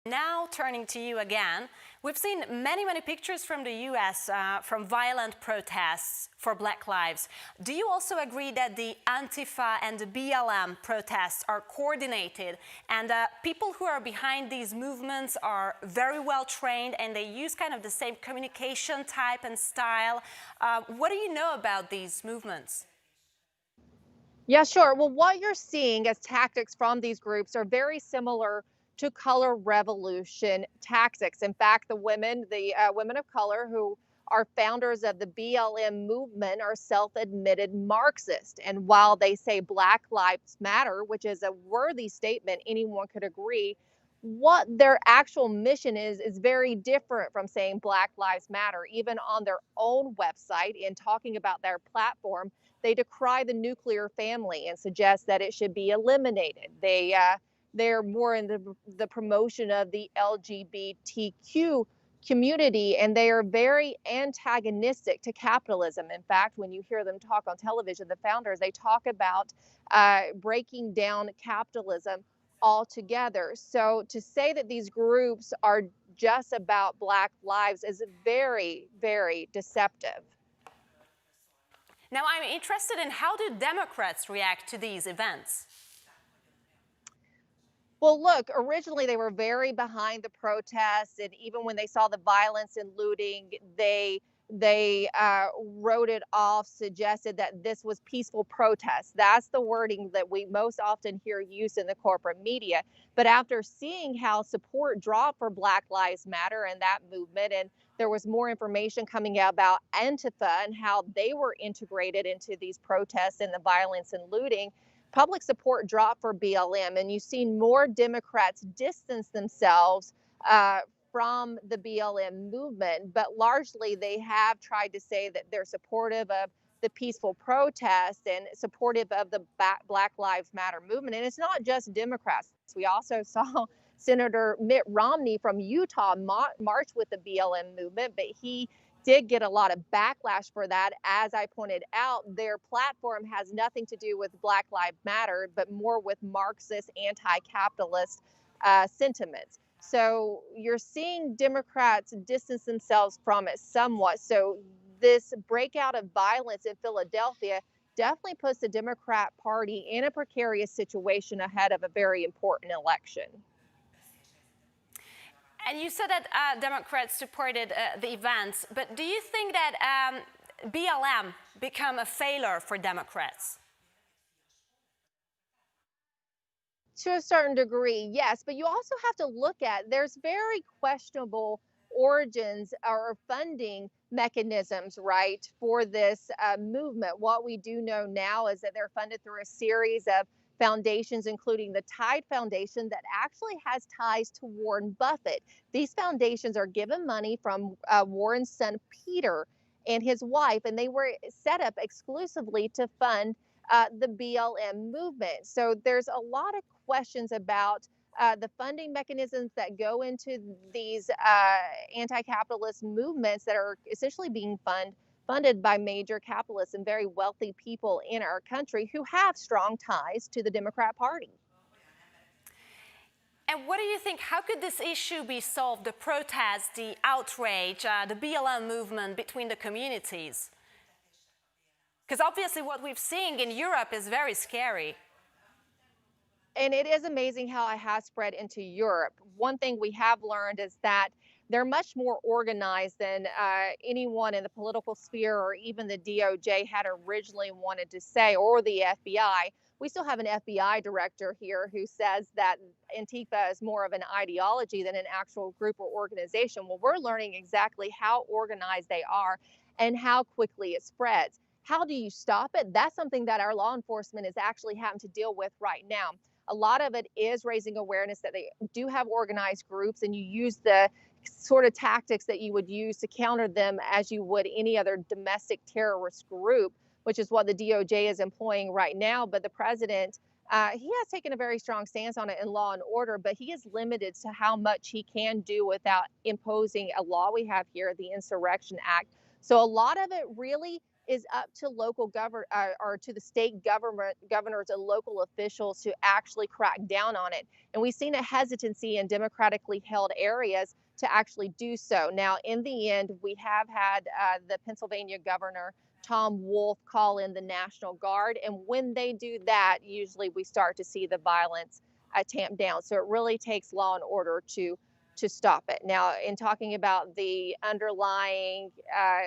Now turning to you again, we've seen many pictures from the US from violent protests for Black lives. Do you also agree that the Antifa and the BLM protests are coordinated and people who are behind these movements are very well trained and they use kind of the same communication type and style? What do you know about these movements? Yeah, sure. Well, what you're seeing as tactics from these groups are very similar to color revolution tactics. In fact, the women of color who are founders of the BLM movement are self-admitted Marxist. And while they say Black Lives Matter, which is a worthy statement, anyone could agree, what their actual mission is very different from saying Black Lives Matter. Even on their own website, in talking about their platform, they decry the nuclear family and suggest that it should be eliminated. They're more in the promotion of the LGBTQ community, and they are very antagonistic to capitalism. In fact, when you hear them talk on television, the founders, they talk about breaking down capitalism altogether. So to say that these groups are just about Black lives is very deceptive. Now, I'm interested in how do Democrats react to these events? Well, look, originally they were very behind the protests, and even when they saw the violence and looting, they wrote it off, suggested that this was peaceful protest. That's the wording that we most often hear used in the corporate media. But after seeing how support dropped for Black Lives Matter and that movement, and there was more information coming out about Antifa and how they were integrated into these protests and the violence and looting, public support dropped for BLM, and you've seen more Democrats distance themselves from the BLM movement, but largely they have tried to say that they're supportive of the peaceful protest and supportive of the Black Lives Matter movement. And it's not just Democrats. We also saw Senator Mitt Romney from Utah march with the BLM movement, but he did get a lot of backlash for that. As I pointed out, their platform has nothing to do with Black Lives Matter, but more with Marxist, anti-capitalist sentiments. So you're seeing Democrats distance themselves from it somewhat. So this breakout of violence in Philadelphia definitely puts the Democrat Party in a precarious situation ahead of a very important election. And you said that Democrats supported the events, but do you think that BLM become a failure for Democrats? To a certain degree, yes, but you also have to look at there's very questionable origins or funding mechanisms, right, for this movement. What we do know now is that they're funded through a series of foundations, including the Tide Foundation that actually has ties to Warren Buffett. These foundations are given money from Warren's son, Peter, and his wife, and they were set up exclusively to fund the BLM movement. So there's a lot of questions about the funding mechanisms that go into these anti-capitalist movements that are essentially being funded by major capitalists and very wealthy people in our country who have strong ties to the Democrat Party. And what do you think, how could this issue be solved, the protests, the outrage, the BLM movement between the communities? Because obviously what we've seen in Europe is very scary. And it is amazing how it has spread into Europe. One thing we have learned is that they're much more organized than anyone in the political sphere or even the DOJ had originally wanted to say, or the FBI. We still have an FBI director here who says that Antifa is more of an ideology than an actual group or organization. Well, we're learning exactly how organized they are and how quickly it spreads. How do you stop it? That's something that our law enforcement is actually having to deal with right now. A lot of it is raising awareness that they do have organized groups, and you use the sort of tactics that you would use to counter them as you would any other domestic terrorist group, which is what the DOJ is employing right now. But the president, he has taken a very strong stance on it in law and order, but he is limited to how much he can do without imposing a law we have here, the Insurrection Act. So a lot of it really is up to local or to the state governors and local officials to actually crack down on it. And we've seen a hesitancy in democratically held areas to actually do so. Now, in the end, we have had the Pennsylvania governor, Tom Wolf, call in the National Guard. And when they do that, usually we start to see the violence tamped down. So it really takes law and order to stop it. Now, in talking about the underlying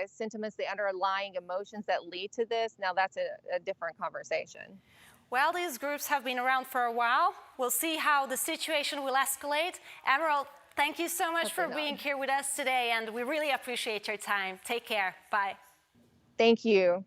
sentiments, the underlying emotions that lead to this, now that's a different conversation. Well, these groups have been around for a while. We'll see how the situation will escalate. Emerald, thank you so much for being here with us today, and we really appreciate your time. Take care. Bye. Thank you.